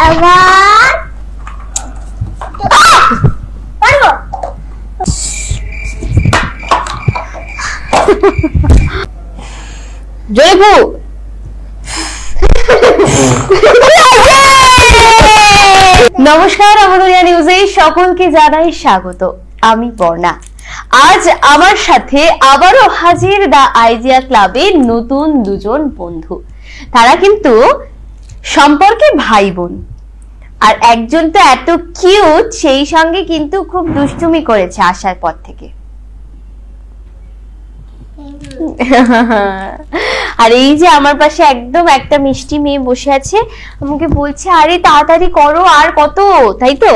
আবার পারবো। জয়বু নমস্কার, অমরুলিয়া নিউজে সকলকে জানাই স্বাগত। আমি বর্ণা। আজ আমার সাথে আবারও হাজির দা আইডিয়া ক্লাবের নতুন দুজন বন্ধু। তারা কিন্তু সম্পর্কে ভাই বোন, আর একজন তো এত কিউট, সেই সঙ্গে কিন্তু খুব দুষ্টুমি করেছে আসার পর থেকে। আর এই যে আমার পাশে একদম একটা মিষ্টি মেয়ে বসে আছে, আমাকে বলছে আরে তাড়াতাড়ি করো, আর কত, তাই তো?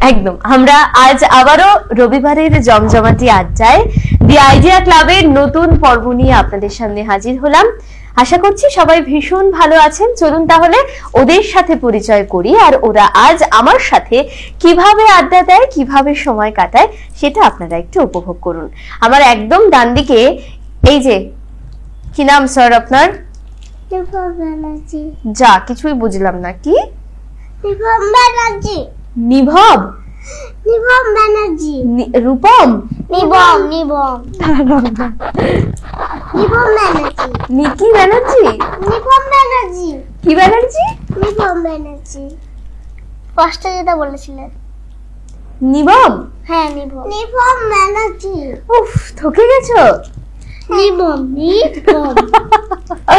একদম আমরা আজ আবারও রবিবারের জমজমাটি আড্ডায় দি আইডিয়া ক্লাবের নতুন পর্ব নিয়ে আপনাদের সামনে হাজির হলাম। আশা করছি সবাই ভীষণ ভালো আছেন। চলুন তাহলে ওদের সাথে পরিচয় করি, আর ওরা আজ আমার সাথে কিভাবে আড্ডা দেয়, কিভাবে সময় কাটায়, সেটা আপনারা একটু উপভোগ করুন। আমার একদম ডান দিকে এই যে, কি নাম স্যার আপনার? নিভম ব্যানার্জি। যা, কিছুই বুঝলাম না। কি? নিভম ব্যানার্জি। নিভব? নিভম ব্যানার্জি। রূপম? নিভম নিভম নিভম ব্যানার্জি। নিকি ব্যানার্জি? নিভম ব্যানার্জি। কি ব্যানার্জি? নিভম ব্যানার্জি। ফার্স্টে যেটা বলেছিলেন নিভম? হ্যাঁ নিভম। নিভম ব্যানার্জি। উফ, ঠকে গেছো। নিভম নিভম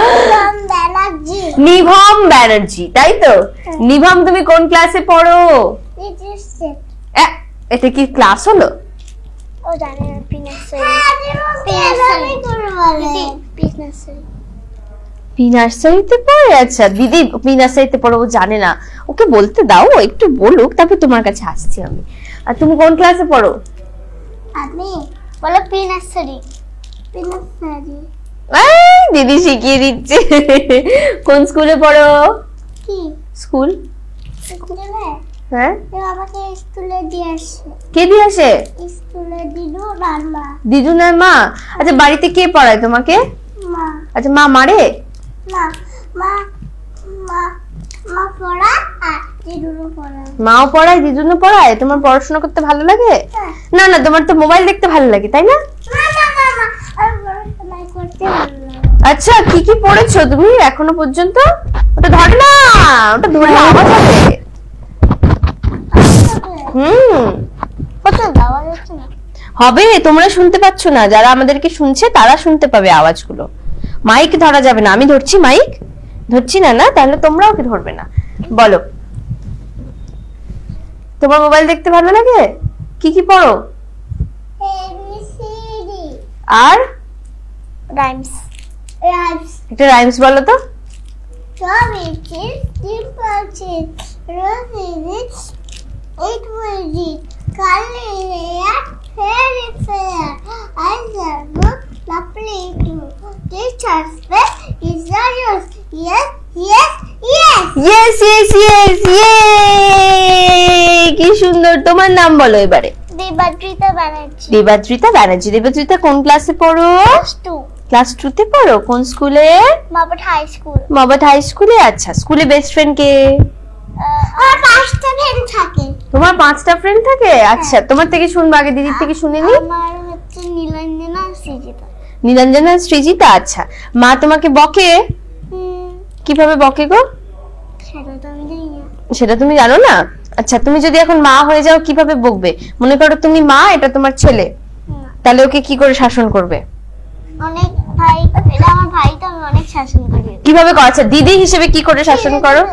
নিভম ব্যানার্জি। নিভম ব্যানার্জি, তাই তো? নিভম, তুমি কোন ক্লাসে পড়ো? এটা কি ক্লাস হলো? ও জানে না, পি নার্সারিতে পড়ে? আচ্ছা দিদি পি নার্সারিতে পড়ো, ও জানে না, ওকে বলতে দাও, ও একটু বলুক, তারপর তোমার কাছে আসছি আমি। আর তুমি কোন ক্লাসে পড়ো? আমি বলো পি নার্সারি। P nursery. দিদি শিখিয়ে দিচ্ছে। কোন স্কুলে পড়ো? কি স্কুল? স্কুলে? হ্যাঁ, আমাকে স্কুলে দিয়ে আসে। কে দিয়ে আসে? স্কুলে দিদু আর মা। দিদু না মা? আচ্ছা বাড়িতে কে পড়ায় তোমাকে? মা। আচ্ছা মা মারে? না, মা মা মা পড়ায় আর দিদুও পড়ায়। মাও পড়ায়, দিদুনও পড়ায়। তোমার পড়াশোনা করতে ভালো লাগে? না না, তোমার তো মোবাইল দেখতে ভালো লাগে, তাই না? না না না না, আমি পড়াশোনা করতে ভালো লাগে। আচ্ছা কি কি পড়েছো তুমি এখনো পর্যন্ত? ওটা ধর না, ওটা ধরলে আওয়াজ হবে। কত আওয়াজ হচ্ছে না? হবে, তোমরা শুনতে পাচ্ছ না, যারা আমাদেরকে শুনছে তারা শুনতে পাবে আওয়াজগুলো। মাইক ধরা যাবে না, আমি ধরছি মাইক, ধরছি না, না তাহলে তোমরাও কি ধরবে না? বলো, তোমার মোবাইল দেখতে ভালো লাগে? কি কি পড়ো? ABCD আর রাইমস। রাইমস। একটা রাইমস বলো তো। It will be color hair, very fair. I have lovely too. Teacher's best is yours. Yes, yes, yes. Yes, yes, yes, yay! কি সুন্দর। তোমার নাম বলো এবারে। দেবাদ্রিতা ব্যানার্জি। দেবাদ্রিতা ব্যানার্জি। দেবাদ্রিতা কোন ক্লাসে পড়ো? ক্লাস 2। ক্লাস 2 তে পড়ো। কোন স্কুলে? মাবাট হাই স্কুল। মাবাট হাই স্কুলে। আচ্ছা, স্কুলে বেস্ট ফ্রেন্ড কে? আমার 5টা ফ্রেন্ড থাকে। তোমার 5টা ফ্রেন্ড থাকে? আচ্ছা, তোমার থেকে শুনবো আগে, দিদির থেকে শুনে নি। আমার হচ্ছে নীলাঞ্জনা আর সৃজিতা। নীলাঞ্জনা আর সৃজিতা। আচ্ছা, মা তোমাকে বকে? কিভাবে বকে গো? সেটা তো আমি জানি না। সেটা তুমি জানো না? আচ্ছা, তুমি যদি এখন মা হয়ে যাও কিভাবে বকবে? মনে করো তুমি মা, এটা তোমার ছেলে, তাহলে ওকে কি করে শাসন করবে? অনেক ভাই, এটা আমার ভাই, তো আমি অনেক শাসন করি। কিভাবে করো? আচ্ছা, দিদি হিসেবে কি করে শাসন করো?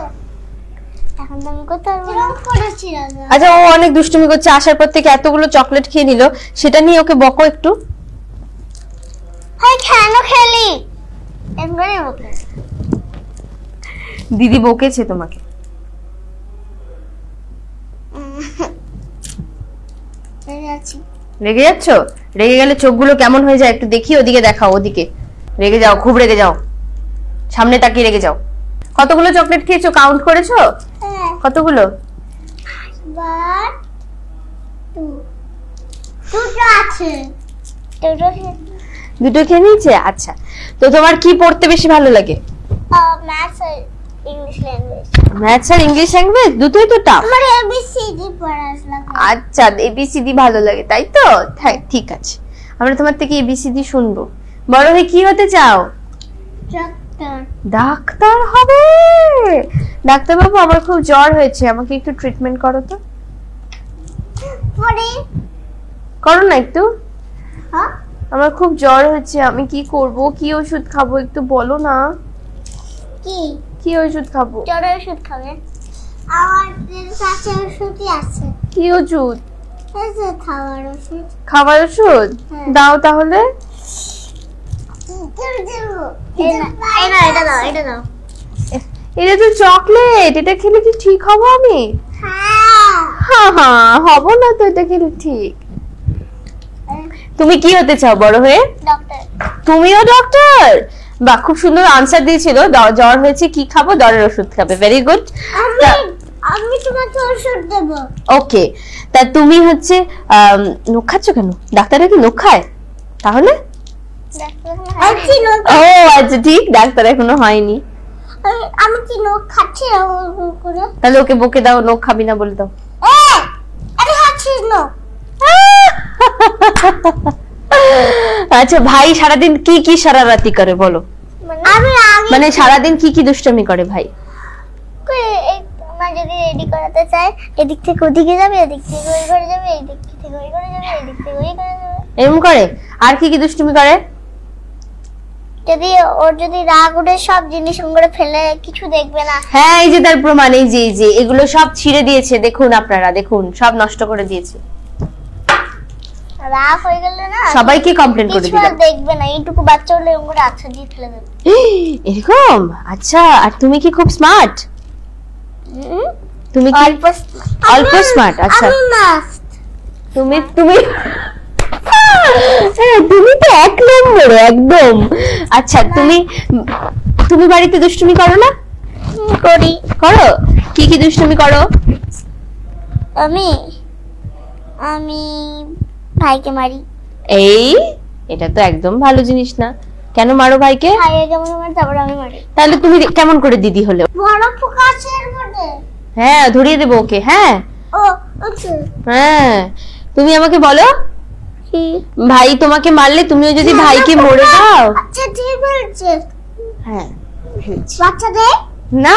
এখন তো আমি করতে পারবো না। করেছি রাজা। আচ্ছা, ও অনেক দুষ্টুমি করছে, আসার পর থেকে এতগুলো চকলেট খেয়ে নিল, সেটা নিয়ে ওকে বকো একটু। হাই কেন খেলি? এমনি বকে। দিদি বকেছে তোমাকে? রেগে যাচ্ছ? রেগে গেলে চোখগুলো কেমন হয়ে যায় একটু দেখি, ওদিকে দেখাও, ওদিকে। রেগে যাও, খুব রেগে যাও, সামনে তাকিয়ে রেগে যাও। কতগুলো চকলেট খেয়েছো, কাউন্ট করেছো? কতগুলো? 1 2 দুটো আছে। দুটো খেয়ে নিয়েছে। আচ্ছা, তো তোমার কি পড়তে বেশি ভালো লাগে? Maths English language. ম্যাথস আর ইংলিশ ল্যাঙ্গুয়েজ দুটোই তো টাফ। আমার এবিসিডি পড়াশোনা করে। আচ্ছা এবিসিডি ভালো লাগে তাই তো, ঠিক আছে আমরা তোমার থেকে এবিসিডি শুনবো। বড় হয়ে কি হতে চাও? ডাক্তার। ডাক্তার হবে? ডাক্তার বাবু আমার খুব জ্বর হয়েছে, আমাকে একটু ট্রিটমেন্ট করো তো। পরে করো না একটু। হ্যাঁ আমার খুব জ্বর হচ্ছে, আমি কি করব, কি ওষুধ খাবো একটু বলো না। কি কি ওষুধ খাবো? জ্বরের ওষুধ খাবে? আমাদের কাছে ওষুধই আছে। কি ওষুধ? এই যে খাওয়ার ওষুধ। খাবার ওষুধ? হ্যাঁ। দাও তাহলে। এটা দাও, এটা দাও। এটা তো চকলেট, এটা খেলে কি ঠিক হবো আমি? হ্যাঁ হ্যাঁ হব না তো এটা খেলে ঠিক। তুমি কি হতে চাও বড় হয়ে? ডক্টর। তুমিও ডক্টর? বাহ খুব সুন্দর আনসার দিয়েছিল। জ্বর হয়েছে কি খাবো? জ্বরের ওষুধ খাবে, ভেরি গুড। আমি তোমাকে ওষুধ দেব। ওকে তা তুমি হচ্ছে নখ খাচ্ছ কেন? ডাক্তাররা কি নখ খায় তাহলে? ও আচ্ছা ঠিক, ডাক্তার এখনো হয়নি। আমি কি নখ খাচ্ছি করে? তাহলে ওকে বকে দাও, নখ খাবি না বলে দাও। আরে খাচ্ছিস না? আচ্ছা ভাই সারাদিন কি কি সারারাতি করে বলো? আমি মানে সারাদিন কি কি দুষ্টামি করে ভাই? মা যদি রেডি করাতে চায় এদিক থেকে ওদিকে যাবে, এদিক থেকে ওই ঘরে যাবে, এদিক থেকে ওই ঘরে যাবে, এদিক থেকে ওই ঘরে যাবে। এরকম করে? আর কি কি দুষ্টুমি করে? যদি ওর যদি রাগ উঠে সব জিনিস করে ফেলে, কিছু দেখবে না। হ্যাঁ এই যে তার প্রমাণ, এই যে এগুলো সব ছিঁড়ে দিয়েছে, দেখুন আপনারা দেখুন সব নষ্ট করে দিয়েছে। রাগ হয়ে গেলে না সবাইকে কমপ্লেইন করে কিছু দিলাম। আর দেখবে না, এইটুকু বাচ্চা হলে এরকম করে আচ্ছা দিয়ে ফেলে দেবে। এরকম? আচ্ছা আর তুমি কি খুব স্মার্ট? তুমি কি অল্প স্মার্ট? আচ্ছা আমি মাস্ট। তুমি তুমি তুমি তো এক নম্বরে একদম। আচ্ছা তুমি বাড়িতে দুষ্টুমি করো না? করি। করো? কি কি দুষ্টুমি করো? আমি ভাইকে মারি। এটা তো একদম ভালো জিনিস না। কেন মারো ভাইকে? ভাই কেমন মারি, তারপর আমি মারি। তাহলে তুমি কেমন করে দিদি হলে? বড় পোকা আছে এর মধ্যে। হ্যাঁ ধরিয়ে দেবো ওকে। হ্যাঁ ও আচ্ছা। হ্যাঁ তুমি আমাকে বলো, ভাই তোমাকে মারলে তুমিও যদি ভাইকে মরে দাও? আচ্ছা ঠিক বলছে। হ্যাঁ বাচ্চা দে না।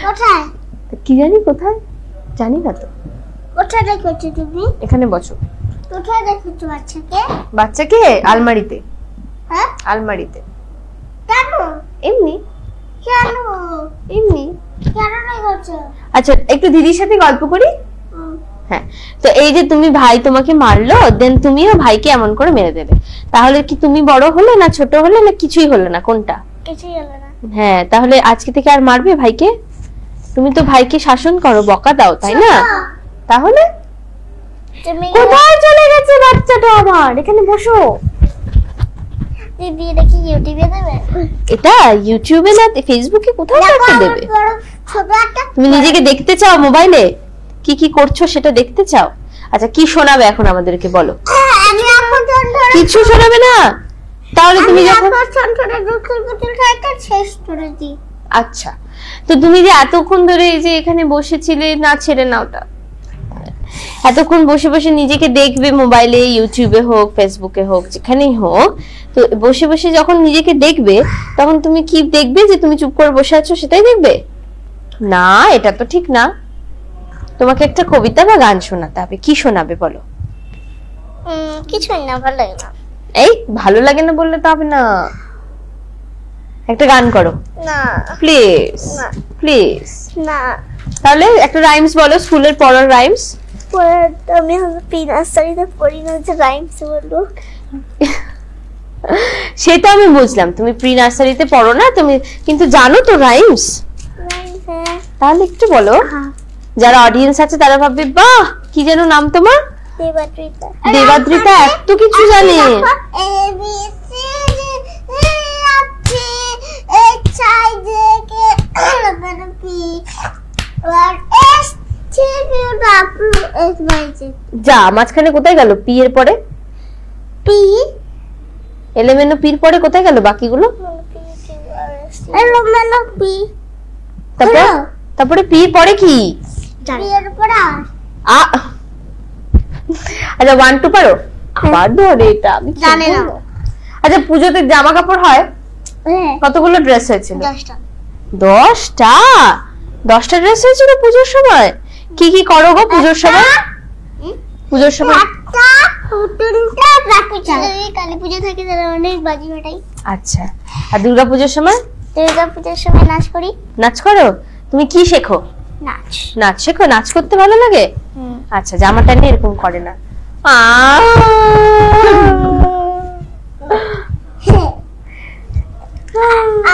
কোথায়? কি জানি কোথায়, জানি না তো। কোথায় রেখেছো তুমি? এখানে বসো। কোথায় রেখেছো বাচ্চাকে? বাচ্চাকে আলমারিতে। হ্যাঁ আলমারিতে। কেন? এমনি কেন? এমনি। কেন রেখেছো? আচ্ছা একটু দিদির সাথে গল্প করি। হ্যাঁ তো এই যে তুমি ভাই তোমাকে মারলো, দেন তুমিও ভাইকে এমন করে মেরে দেবে, তাহলে কি তুমি বড় হলে না ছোট হলে না কিছুই হলো না? কোনটা? কিছুই হলো না। হ্যাঁ তাহলে আজকে থেকে আর মারবে ভাইকে? তুমি তো ভাইকে শাসন করো, বকা দাও তাই না? তাহলে তুমি কোথায় চলে গেছে বাচ্চাটা আমার? এখানে বসো। দিদি এটা কি ইউটিউবে দেবে? এটা ইউটিউবে না ফেসবুকে কোথাও একটা দেবে। ছোট একটা তুমি নিজেকে দেখতে চাও মোবাইলে কি কি করছো সেটা দেখতে চাও? আচ্ছা কি শোনাবে এখন আমাদেরকে বলো? আমি এখন কিছু শোনাবে না? তাহলে তুমি যখন ছোটটা দুঃখের পুতুল খাইতে শেষ করে দিই। আচ্ছা তো তুমি যে এতক্ষণ ধরে এই যে এখানে বসেছিলে, না ছেড়ে না ওটা, এতক্ষণ বসে বসে নিজেকে দেখবে মোবাইলে, ইউটিউবে হোক ফেসবুকে হোক যেখানেই হোক, তো বসে বসে যখন নিজেকে দেখবে তখন তুমি কি দেখবে? যে তুমি চুপ করে বসে আছো সেটাই দেখবে? না এটা তো ঠিক না। তোমাকে একটা কবিতা বা গান শোনাতে হবে। কি শোনাবে বলো? কিছুই না, ভালো লাগে না। এই ভালো লাগে না বললে তো হবে না, একটা গান করো না প্লিজ না প্লিজ। না তাহলে একটা রাইমস বলো, স্কুলের পড়ার রাইমস। আমি প্রি নার্সারিতে পড়ি না যে রাইমস বলবো। সেটা আমি বুঝলাম, তুমি প্রি নার্সারিতে পড়ো না, তুমি কিন্তু জানো তো রাইমস। তাহলে একটু বলো, যারা অডিয়েন্স আছে তারা ভাববে বাহ কি যেন নাম তোমার? দেবাদ্রিতা। দেবাদ্রিতা এত কিছু জানে। যা মাঝখানে কোথায় গেল? পি এর পরে পি, এলেমেনো পির পরে কোথায় গেল বাকিগুলো? এলোমেলো পি। তারপর তারপরে পি পরে কি? এর পরে আ আচ্ছা 1 2 পারো? আবার ধরে এটা আমি জানি না। আচ্ছা পুজোতে জামা কাপড় হয়? হ্যাঁ কতগুলো ড্রেস হয়েছিল? 10টা 10টা 10টা ড্রেস হয়েছিল পুজোর সময়? কি কি করো গো পুজোর সময়? পুজোর সময় একটা তিনটা বাকি কালী পুজো থাকে তাহলে অনেক বাজি ফাটাই। আচ্ছা আর দুর্গা পুজোর সময়? দুর্গা পুজোর সময় নাচ করি। নাচ করো? তুমি কি শেখো? নাচ নাচ শেখো? নাচ করতে ভালো লাগে? আচ্ছা জামাটা নিয়ে এরকম করে না।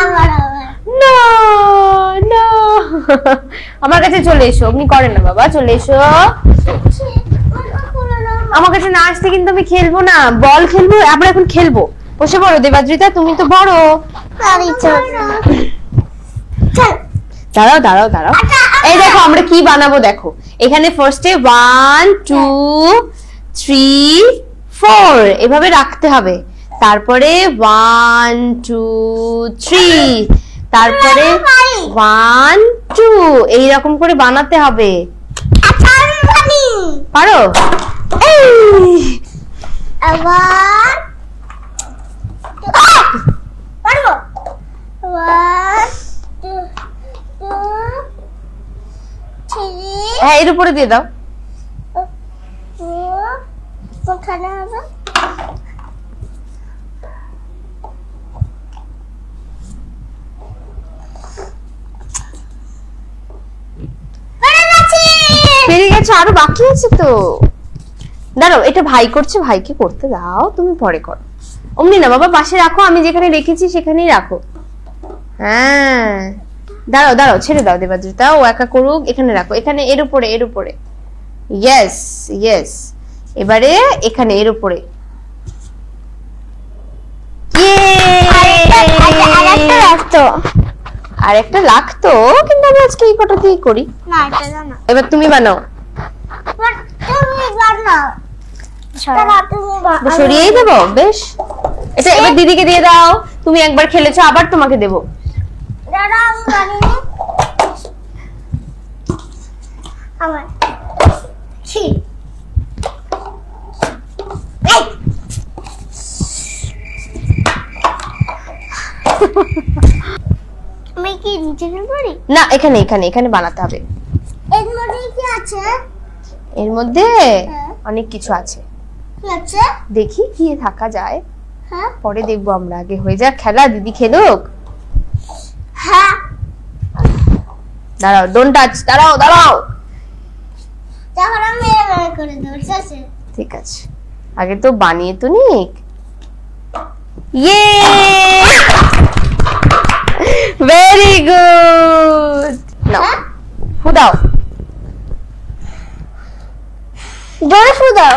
আবার না না আমার কাছে চলে এসো। অমনি করে না বাবা, চলে এসো আমার কাছে। না আসতে কিন্তু আমি খেলবো না, বল খেলবো। আমরা এখন খেলবো, বসে পড়ো দেবাদ্রিতা, তুমি তো বড়। দাঁড়াও দাঁড়াও দাঁড়াও, এই দেখো আমরা কি বানাবো দেখো। এখানে ফার্স্টে 1 2 3 4 এভাবে রাখতে হবে। তারপরে 1 2 3, তারপরে 1 2 এইরকম করে বানাতে হবে। পারো? আবার পারবো। 1 2 3 হ্যাঁ এর উপরে দিয়ে দাও। কোথায় হবে? পেরে গেছে, আরো বাকি আছে তো। দাঁড়াও, এটা ভাই করছে, ভাইকে করতে দাও, তুমি পরে করো। অমনি না বাবা, পাশে রাখো, আমি যেখানে রেখেছি সেখানেই রাখো। হ্যাঁ দাঁড়াও দাঁড়াও, ছেড়ে দাও দেবাদ্রিতা, ও একা করুক। এখানে রাখো, এখানে এর উপরে, এর উপরে। ইয়েস ইয়েস, এবারে এখানে এর উপরে। আর একটা লাগতো, কিন্তু আমি আজকে এই কটা দিয়ে করি না, এটা জানো। এবার তুমি বানাও। তুমি বানাও। সরিয়েই দেবো, বেশ। এটা এবার দিদিকে দিয়ে দাও, তুমি একবার খেলেছো, আবার তোমাকে দেবো। দাঁড়া, আমি বানিয়ে আমার কি আমি কি নিচে ফেলবো? না, এখানে এখানে এখানে বানাতে হবে। এর মধ্যে কি আছে? এর মধ্যে হ্যাঁ। অনেক কিছু আছে, কি আছে? দেখি কি থাকা যায়, হ্যাঁ পরে দেখবো আমরা। আগে হয়ে যাক খেলা, দিদি খেলুক। হ্যাঁ, দাঁড়াও, ডোন্ট টাচ, দাঁড়াও দাঁড়াও। তখন আমি এভাবে করে দেবো, ঠিক আছে? ঠিক আছে, আগে তো বানিয়ে তো নিক। ইয়ে, ভেরি গুড। নাও ফু দাও, জোরে ফু দাও।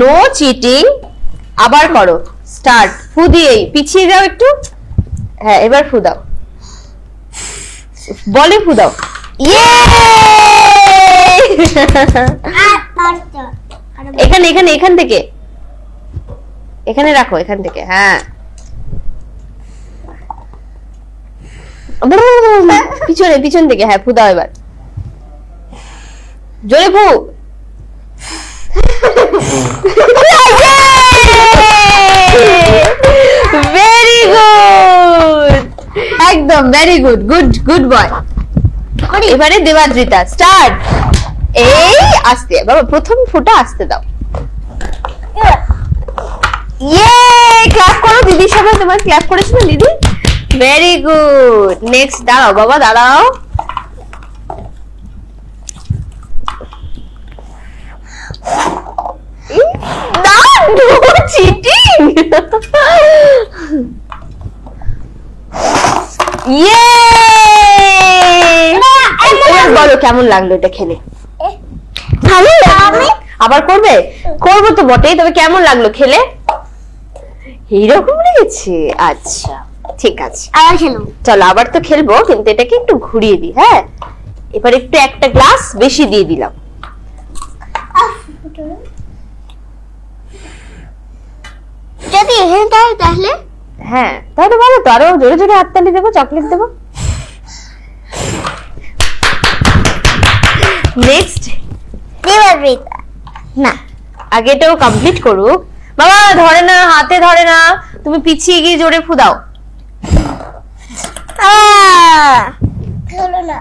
No cheating. আবার করো, স্টার্ট। ফু দিয়েই পিছিয়ে যাও একটু। হ্যাঁ এবার ফু দাও, বলে ফু দাও। ইয়ে, এখানে এখানে এখান থেকে, এখানে রাখো, এখান থেকে। হ্যাঁ পিছনে, পিছন থেকে। হ্যাঁ ফু দাও এবার, জোরে ফু। ভেরি গুড, একদম very good, good good boy. এবারে দেবাদ্রিতা, স্টার্ট। এই আস্তে বাবা, প্রথম ফুটা আসতে দাও। ইয়ে, ক্লাস করো দিদির সবাই, তোমার ক্লাস করেছিল দিদি। Very good, next. দাঁড়াও বাবা, দাঁড়াও। চিটিং। ইয়ে, বলো কেমন লাগলো এটা খেলে? ভালো লাগে। আবার করবে? করবো তো বটেই, তবে কেমন লাগলো খেলে? এইরকম লেগেছে? আচ্ছা ঠিক আছে, আবার খেলো। চলো আবার তো খেলবো, কিন্তু এটাকে একটু ঘুরিয়ে দিই। হ্যাঁ এবার একটু একটা গ্লাস বেশি দিয়ে দিলাম। যদি এখানে তাই তাহলে হ্যাঁ তাহলে ভালো তো, আরো জোরে জোরে হাততালি দেবো, চকলেট দেবো। নেক্সট দেবাদ্রিতা। না, আগে এটাও কমপ্লিট করুক। বাবা ধরে না, হাতে ধরে না, তুমি পিছিয়ে গিয়ে জোরে ফু দাও। হলো না।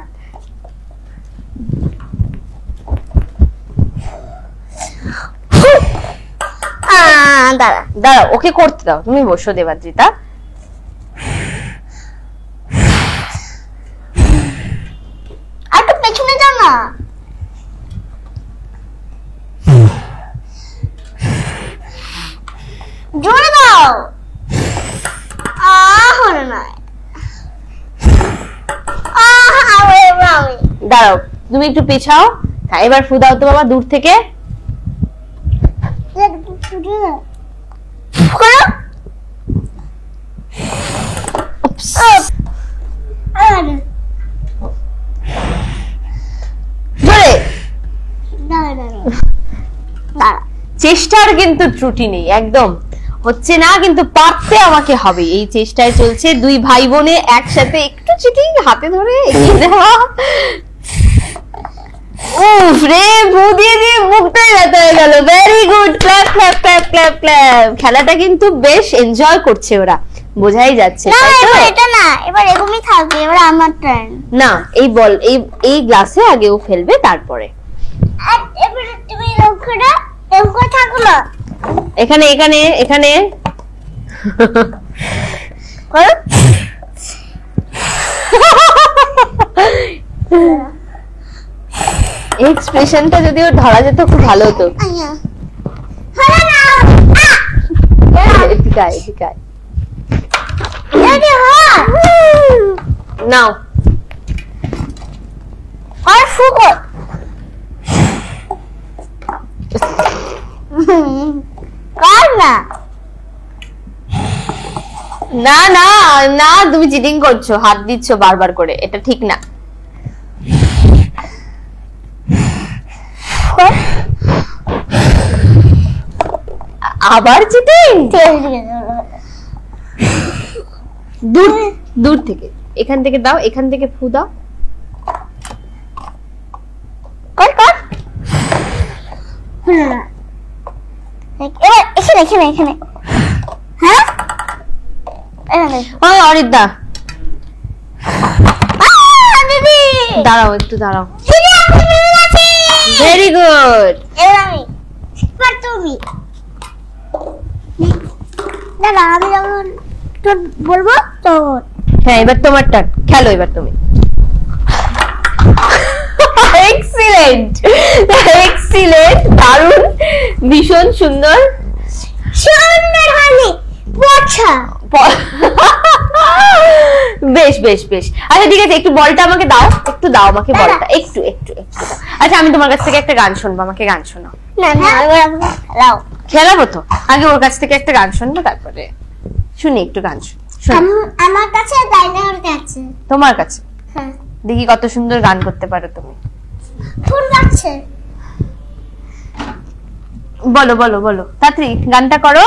দাঁড়া দাঁড়াও, ওকে করতে দাও, তুমি বসো দেবাদ্রিতা। আর একটু পেছনে যাও না। জোরে দাও। হলো না। দাঁড়াও, তুমি একটু পেছাও। হ্যাঁ, এবার ফু দাও তো বাবা, দূর থেকে। জোরে। চেষ্টার কিন্তু ত্রুটি নেই, একদম হচ্ছে না, কিন্তু পারতে আমাকে হবে। এই চেষ্টায় চলছে, দুই ভাই বোনে একসাথে একটু চিটিং হাতে ধরে এগিয়ে দেওয়া। উফ রে, ফু দিয়ে দিয়ে মুখটাই ব্যথা হয়ে গেল। Very good, clap clap clap clap clap. খেলাটা কিন্তু বেশ এনজয় করছে ওরা, বোঝাই যাচ্ছে। না, এবার এটা না, এবার এরকমই থাকবে। এবার আমার টার্ন। না, এই বল এই গ্লাসে আগে ও ফেলবে, তারপরে এবার তুমি এরকম থাকো না। এখানে এখানে এখানে এক্সপ্রেশনটা যদি ওর ধরা যেত খুব ভালো হতো। এদিকে আয়, এদিকে আয়। নাও আর ফুকো কার না। না না না, তুমি চিটিং করছো, হাত দিচ্ছ বারবার করে, এটা ঠিক না। আবার চিটিং। দূর দূর থেকে, এখান থেকে দাও, এখান থেকে ফু দাও। কর কর। হলো না। এবার এখানে এখানে এখানে। হ্যাঁ, ওই অরিদা, দিদি দাঁড়াও, একটু দাঁড়াও। Very good. এবার আমি, এবার তুমি। দাদা আমি যখন তোর বলবো তখন। হ্যাঁ, এবার তোমার টার্ন, খেলো এবার তুমি। এক্সিলেন্ট এক্সিলেন্ট, দারুণ, ভীষণ সুন্দর। সুন্দর হয়নি, পছা। বেশ বেশ বেশ, আচ্ছা ঠিক আছে, একটু বলটা আমাকে দাও, একটু দাও আমাকে বলটা, একটু একটু একটু দাও। আচ্ছা, আমি তোমার কাছ থেকে একটা গান শুনবো, আমাকে গান শোনাও। না না, এবার আমাকে খেলাও। খেলাবো তো, আগে ওর কাছ থেকে একটা গান শুনবো, তারপরে শুনি একটু গান। আমার কাছে, দাইনার কাছে। তোমার কাছে? হ্যাঁ। দেখি কত সুন্দর গান করতে পারো তুমি। কোন কাছে? বলো বলো বলো, তাড়াতাড়ি গানটা করো।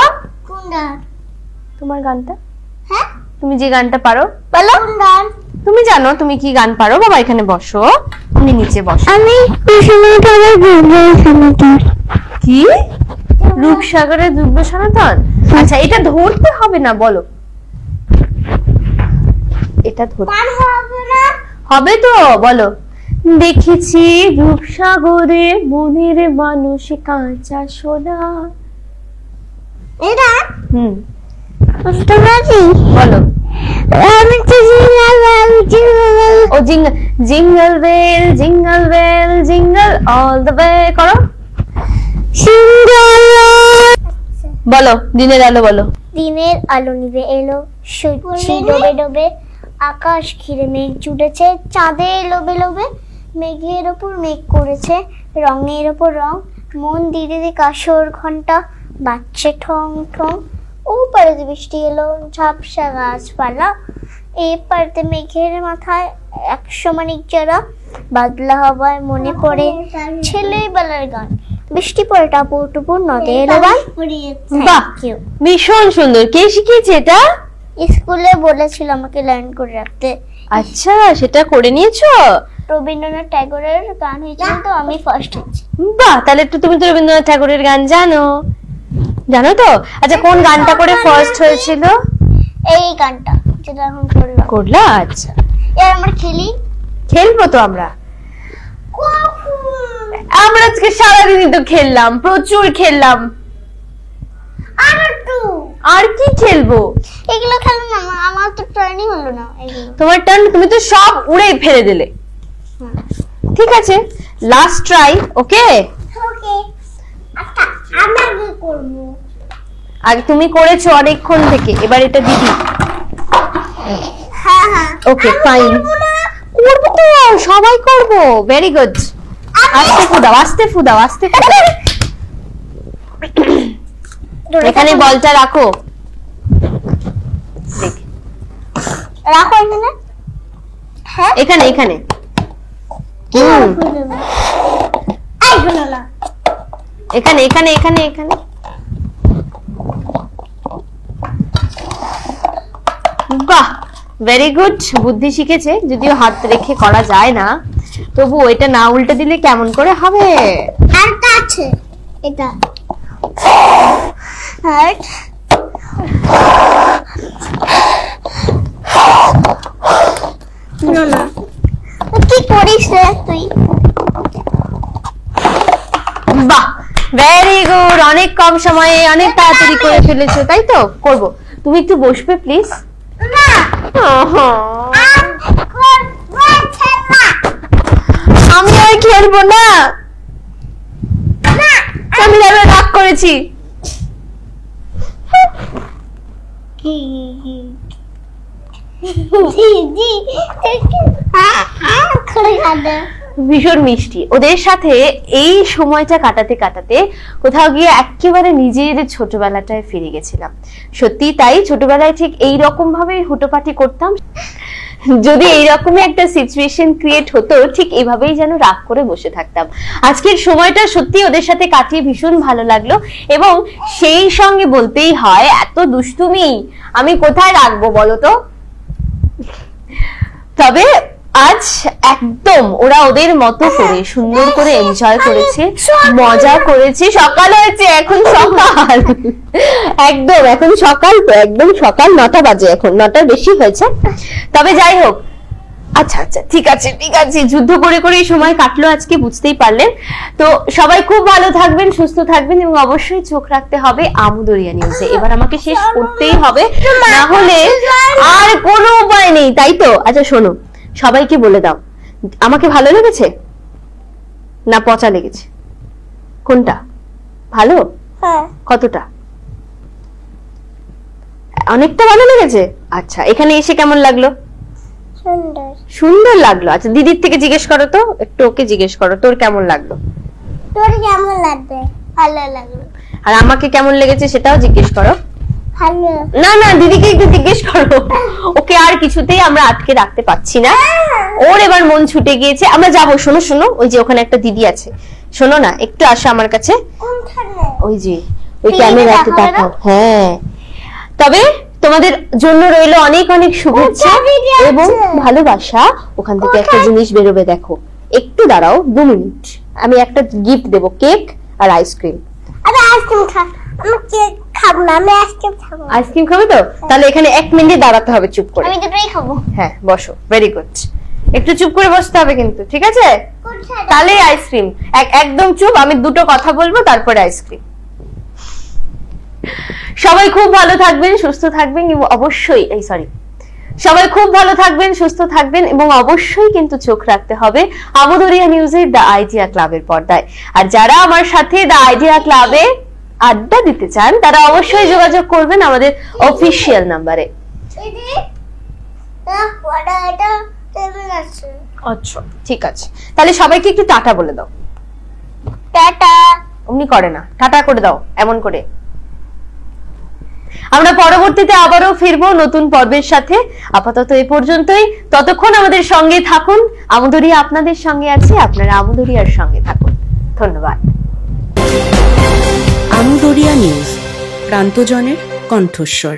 কোন গান? তোমার গানটা, হ্যাঁ, তুমি যে গানটা পারো বলো। কোন গান? তুমি জানো তুমি কি গান পারো। বাবা এখানে বসো, তুমি নিচে বসো। আমি কি রূপসাগরের দুর্গ সনাতন? আচ্ছা, এটা ধরতে হবে না, বলো। এটা ধরতে হবে না? হবে তো, বলো। দেখেছি রূপসাগরে মনের মানুষ কাঁচা সোনা। এটা বলো। ও jingle bell jingle bell jingle all the way করো। বলো, দিনের আলো বলো। দিনের আলো নিভে এলো, সূর্য ডোবে ডোবে, আকাশ ঘিরে মেঘ জুটেছে, চাঁদের লোবে লোবে, মেঘের ওপর মেঘ করেছে, রঙের ওপর রং, মন দিদি দি কাশর ঘন্টা বাজছে ঠং ঠং। ও পাড়াতে বৃষ্টি এলো, ঝাপসা গাছপালা, এই পাড়াতে মেঘের মাথায় 100 মানিক যারা, বাদলা হওয়ায় মনে পড়ে ছেলেবেলার গান, বৃষ্টি পড়ে টাপুর টুপুর নদে এলো গান। বাহ, ভীষণ সুন্দর। কে শিখিয়েছে এটা? স্কুলে বলেছিল আমাকে লার্ন করে রাখতে। আচ্ছা, সেটা করে নিয়েছো? রবীন্দ্রনাথ ঠাকুরের গান হয়েছিল, তো আমি ফার্স্ট হয়েছি। বাহ, তাহলে একটু তুমি তো রবীন্দ্রনাথ ঠাকুরের গান জানো তো? আচ্ছা, কোন গানটা করে ফার্স্ট হয়েছিল? এই গানটা যেটা এখন করলা। আচ্ছা, এবার আমরা খেলবো তো আমরা আজকে সারাদিনই তো খেললাম, প্রচুর খেললাম। আর কি খেলবো? এগুলো খেলো না, আমার তো টার্নই হলো না। তোমার টার্ন, তুমি তো সব উড়ে ফেলে দিলে। ঠিক আছে, লাস্ট ট্রাই। ওকে, আচ্ছা আমরা কি করব? আগে তুমি করেছো অনেকক্ষণ থেকে, এবার এটা দিদি। হ্যাঁ, ওকে ফাইন, করবো তো, সবাই করবো। Very good. আস্তে ফুদাও। এখানে বলটা রাখো। এখানে। হ্যাঁ, এখানে এখানে। বাহ, ভেরি গুড। বুদ্ধি শিখেছে, যদিও হাত রেখে করা যায় না, তবু এটা না উল্টে দিলে কেমন করে হবে? আরেকটা আছে, এটা না কি করিস রে তুই? বাহ, ভেরি গুড। অনেক কম সময়ে অনেক তাড়াতাড়ি করে ফেলেছো, তাই তো? করবো। তুমি একটু বসবে প্লিজ। আমি আর খেলবো না, আমি রাগ করেছি। ভীষণ মিষ্টি। ওদের সাথে এই সময়টা কাটাতে কোথাও গিয়ে একেবারে নিজের ছোটবেলাটায় ফিরে গেছিলাম। সত্যি তাই, ছোটবেলায় ঠিক এই রকম ভাবে হুটোপাটি করতাম। যদি এইরকমই একটা সিচুয়েশন ক্রিয়েট হতো, ঠিক এইভাবেই যেন রাগ করে বসে থাকতাম। আজকের সময়টা সত্যি ওদের সাথে কাটিয়ে ভীষণ ভালো লাগলো, এবং সেই সঙ্গে বলতেই হয়, এত দুষ্টুমি আমি কোথায় রাখবো বলো তো? তবে আজ একদম ওরা ওদের মতো করে সুন্দর করে এনজয় করেছে, মজা করেছে। সকাল হয়েছে, এখন সকাল, একদম এখন সকাল, তো একদম সকাল 9টা বাজে, এখন 9টার বেশি হয়েছে। তবে যাই হোক, আচ্ছা ঠিক আছে। যুদ্ধ করে সময় কাটলো আজকে, বুঝতেই পারলেন। তো সবাই খুব ভালো থাকবেন, সুস্থ থাকবেন, এবং অবশ্যই চোখ রাখতে হবে আমুদরিয়া নিউজে। এবার আমাকে শেষ করতেই হবে, না হলে আর কোনো উপায় নেই, তাই তো? আচ্ছা শোনো, সবাইকে বলে দাও, আমাকে ভালো লেগেছে না পচা লেগেছে? কোনটা ভালো? কতটা? অনেকটা ভালো লেগেছে। আচ্ছা, এখানে এসে কেমন লাগলো? সুন্দর লাগলো। আচ্ছা, দিদির থেকে জিজ্ঞেস করো তো, একটু ওকে জিজ্ঞেস করো, তোর কেমন লাগলো? তোর কেমন লাগবে? ভালো লাগলো। আর আমাকে কেমন লেগেছে সেটাও জিজ্ঞেস করো। ভালো। না, দিদিকে একটু জিজ্ঞেস করো। ওকে আর কিছুতেই আমরা আটকে রাখতে পারছি না, ওর এবার মন ছুটে গিয়েছে। আমরা যাবো। শোনো, ওই যে ওখানে একটা দিদি আছে, শোনো না, একটু আসো আমার কাছে। ওই যে ওই ক্যামেরাতে তাকাও। হ্যাঁ, তবে তোমাদের জন্য রইলো অনেক অনেক শুভেচ্ছা এবং ভালোবাসা। ওখান থেকে একটা জিনিস বেরোবে, দেখো। একটু দাঁড়াও, 2 মিনিট, আমি একটা গিফট দেবো, কেক আর আইসক্রিম। আইসক্রিম খাবে তো? তাহলে এখানে 1 মিনিট দাঁড়াতে হবে চুপ করে। আমি দুটোই খাবো। হ্যাঁ, বসো। Very good. একটু চুপ করে বসতে হবে কিন্তু, ঠিক আছে? তাহলে আইসক্রিম। একদম চুপ, আমি দুটো কথা বলবো, তারপরে আইসক্রিম। সবাই খুব ভালো থাকবেন, সুস্থ থাকবেন, এবং অবশ্যই সবাই খুব ভালো থাকবেন, সুস্থ থাকবেন, এবং অবশ্যই কিন্তু চোখ রাখতে হবে আমুদরিয়া নিউজের দ্য আইডিয়া ক্লাবের পর্দায়। আর যারা আমার সাথে দ্য আইডিয়া ক্লাবে আড্ডা দিতে চান, তারা অবশ্যই যোগাযোগ করবেন আমাদের অফিসিয়াল নাম্বারে। আচ্ছা, ঠিক আছে, তাহলে সবাইকে একটু টাটা বলে দাও। টাটা। অমনি করে না, টাটা করে দাও, এমন করে। আমরা পরবর্তীতে আবারও ফিরবো নতুন পর্বের সাথে। আপাতত এই পর্যন্তই। ততক্ষণ আমাদের সঙ্গে থাকুন। আমুদরিয়া আপনাদের সঙ্গে আছে, আপনারা আমুদরিয়ার সঙ্গে থাকুন। ধন্যবাদ। আমুদরিয়া নিউজ, প্রান্তজনের কণ্ঠস্বর।